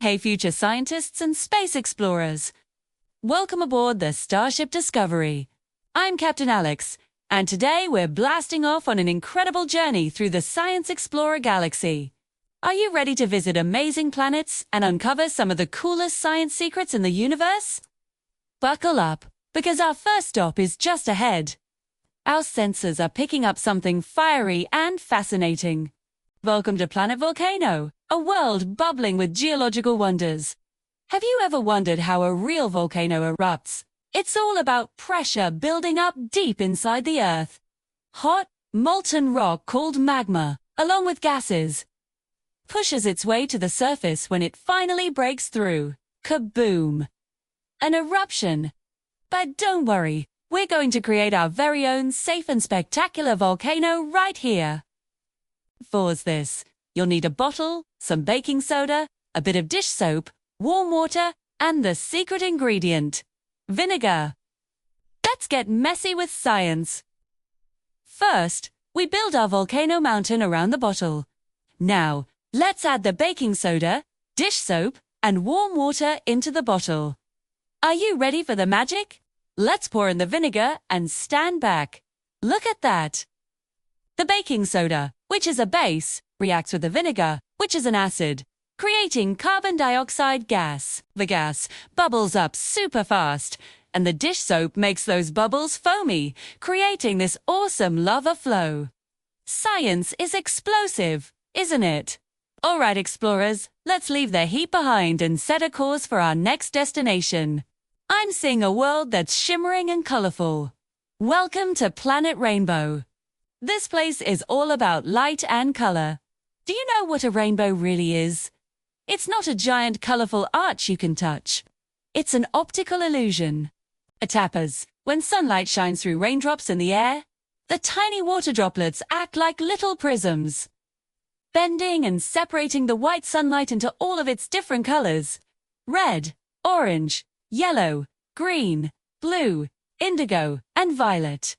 Hey future scientists and space explorers! Welcome aboard the Starship Discovery. I'm Captain Alex, and today we're blasting off on an incredible journey through the Science Explorer galaxy. Are you ready to visit amazing planets and uncover some of the coolest science secrets in the universe? Buckle up, because our first stop is just ahead. Our sensors are picking up something fiery and fascinating. Welcome to Planet Volcano, a world bubbling with geological wonders. Have you ever wondered how a real volcano erupts? It's all about pressure building up deep inside the Earth. Hot, molten rock called magma, along with gases, pushes its way to the surface when it finally breaks through. Kaboom! An eruption. But don't worry, we're going to create our very own safe and spectacular volcano right here. For this, you'll need a bottle, some baking soda, a bit of dish soap, warm water, and the secret ingredient, vinegar. Let's get messy with science. First, we build our volcano mountain around the bottle. Now, let's add the baking soda, dish soap, and warm water into the bottle. Are you ready for the magic? Let's pour in the vinegar and stand back. Look at that. The baking soda, which is a base, reacts with the vinegar, which is an acid, creating carbon dioxide gas. The gas bubbles up super fast, and the dish soap makes those bubbles foamy, creating this awesome lava flow. Science is explosive, isn't it? All right, explorers, let's leave the heat behind and set a course for our next destination. I'm seeing a world that's shimmering and colorful. Welcome to Planet Rainbow. This place is all about light and color. Do you know what a rainbow really is? It's not a giant colorful arch you can touch. It's an optical illusion. It happens when sunlight shines through raindrops in the air. The tiny water droplets act like little prisms, bending and separating the white sunlight into all of its different colors: red, orange, yellow, green, blue, indigo, and violet.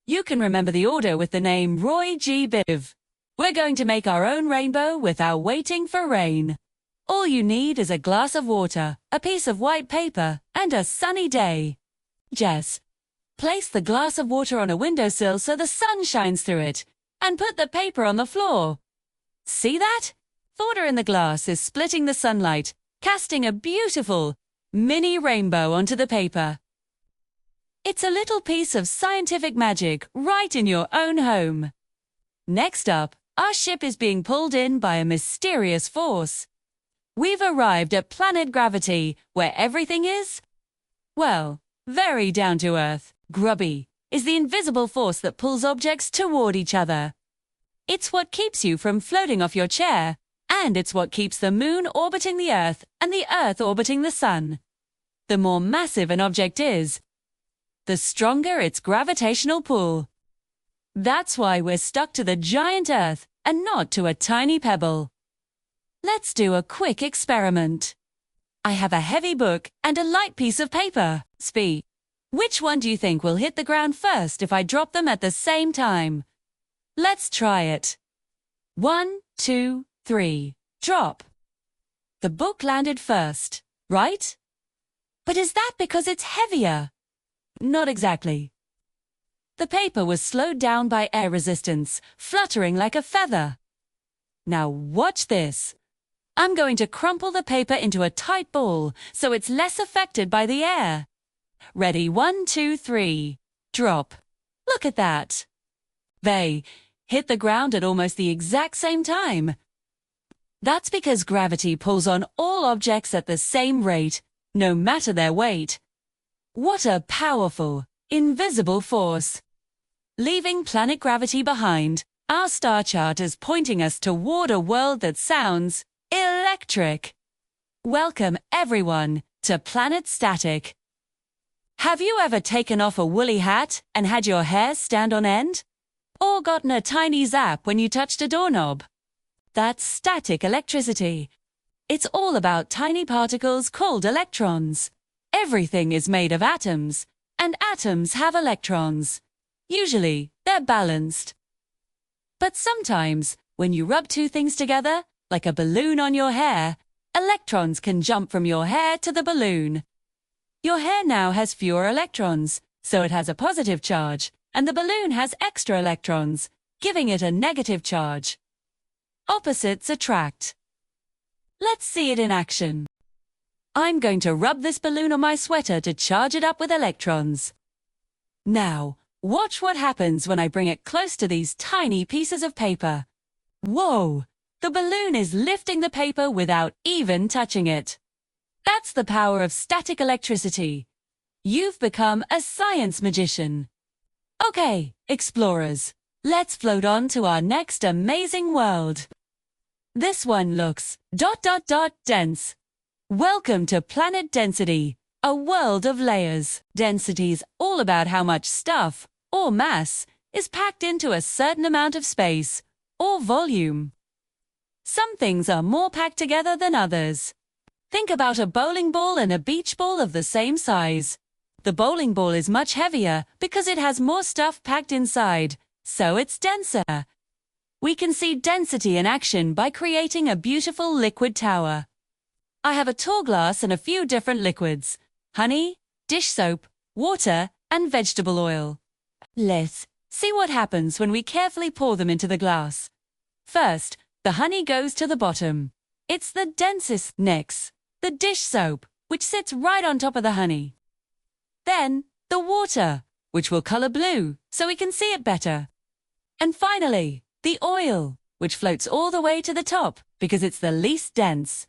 You can remember the order with the name Roy G. Biv. We're going to make our own rainbow without waiting for rain. All you need is a glass of water, a piece of white paper, and a sunny day. Jess, place the glass of water on a windowsill so the sun shines through it, and put the paper on the floor. See that? Water in the glass is splitting the sunlight, casting a beautiful mini rainbow onto the paper. It's a little piece of scientific magic right in your own home. Next up, our ship is being pulled in by a mysterious force. We've arrived at planet gravity, where everything is, well, very down to earth. Grubby is the invisible force that pulls objects toward each other. It's what keeps you from floating off your chair, and it's what keeps the moon orbiting the Earth and the Earth orbiting the sun. The more massive an object is, the stronger its gravitational pull. That's why we're stuck to the giant Earth and not to a tiny pebble. Let's do a quick experiment. I have a heavy book and a light piece of paper. Spee, which one do you think will hit the ground first if I drop them at the same time? Let's try it. 1, 2, 3. Drop. The book landed first, right? But is that because it's heavier? Not exactly. The paper was slowed down by air resistance, fluttering like a feather. Now watch this. I'm going to crumple the paper into a tight ball so it's less affected by the air. Ready? 1, 2, 3. Drop. Look at that. They hit the ground at almost the exact same time. That's because gravity pulls on all objects at the same rate, no matter their weight. What a powerful, invisible force. Leaving planet gravity behind, our star chart is pointing us toward a world that sounds electric. Welcome, everyone, to Planet Static. Have you ever taken off a woolly hat and had your hair stand on end? Or gotten a tiny zap when you touched a doorknob? That's static electricity. It's all about tiny particles called electrons. Everything is made of atoms, and atoms have electrons. Usually, they're balanced. But sometimes, when you rub two things together, like a balloon on your hair, electrons can jump from your hair to the balloon. Your hair now has fewer electrons, so it has a positive charge, and the balloon has extra electrons, giving it a negative charge. Opposites attract. Let's see it in action. I'm going to rub this balloon on my sweater to charge it up with electrons. Now, watch what happens when I bring it close to these tiny pieces of paper. Whoa! The balloon is lifting the paper without even touching it. That's the power of static electricity. You've become a science magician. Okay, explorers, let's float on to our next amazing world. This one looks ... dense. Welcome to Planet Density, a world of layers. Density's all about how much stuff, or mass, is packed into a certain amount of space, or volume. Some things are more packed together than others. Think about a bowling ball and a beach ball of the same size. The bowling ball is much heavier because it has more stuff packed inside, so it's denser. We can see density in action by creating a beautiful liquid tower. I have a tall glass and a few different liquids: honey, dish soap, water, and vegetable oil. Let's see what happens when we carefully pour them into the glass. First, the honey goes to the bottom. It's the densest. Next, the dish soap, which sits right on top of the honey. Then, the water, which will color blue so we can see it better. And finally, the oil, which floats all the way to the top because it's the least dense.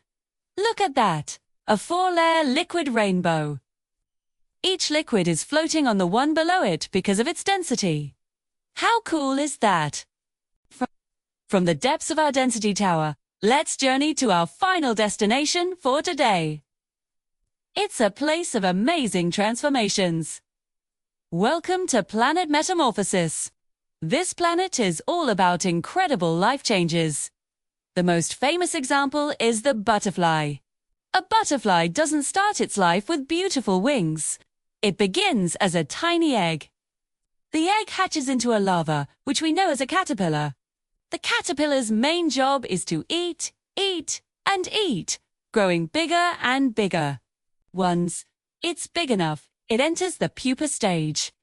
Look at that, a 4-layer liquid rainbow. Each liquid is floating on the one below it because of its density. How cool is that? From the depths of our density tower, let's journey to our final destination for today. It's a place of amazing transformations. Welcome to Planet Metamorphosis. This planet is all about incredible life changes. The most famous example is the butterfly. A butterfly doesn't start its life with beautiful wings. It begins as a tiny egg. The egg hatches into a larva, which we know as a caterpillar. The caterpillar's main job is to eat, and eat, growing bigger and bigger. Once it's big enough, it enters the pupa stage.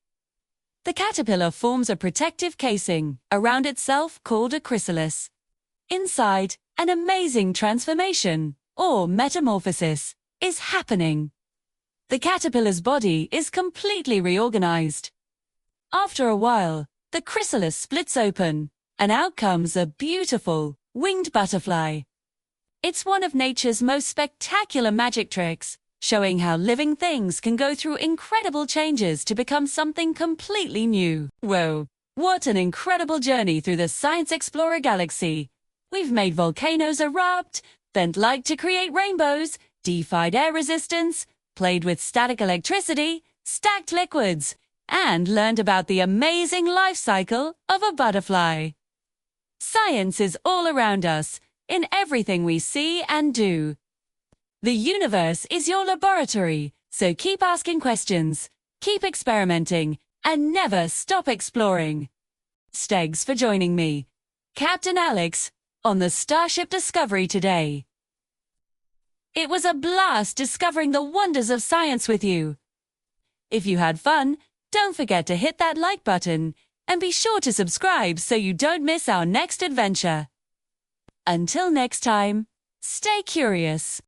The caterpillar forms a protective casing around itself called a chrysalis. Inside, an amazing transformation, or metamorphosis, is happening. The caterpillar's body is completely reorganized. After a while, the chrysalis splits open, and out comes a beautiful, winged butterfly. It's one of nature's most spectacular magic tricks, showing how living things can go through incredible changes to become something completely new. Whoa, what an incredible journey through the Science Explorer galaxy. We've made volcanoes erupt, bent light to create rainbows, defied air resistance, played with static electricity, stacked liquids, and learned about the amazing life cycle of a butterfly. Science is all around us, in everything we see and do. The universe is your laboratory, so keep asking questions, keep experimenting, and never stop exploring. Thanks for joining me, Captain Alex, on the Starship Discovery today. It was a blast discovering the wonders of science with you. If you had fun, don't forget to hit that like button and be sure to subscribe so you don't miss our next adventure. Until next time, stay curious.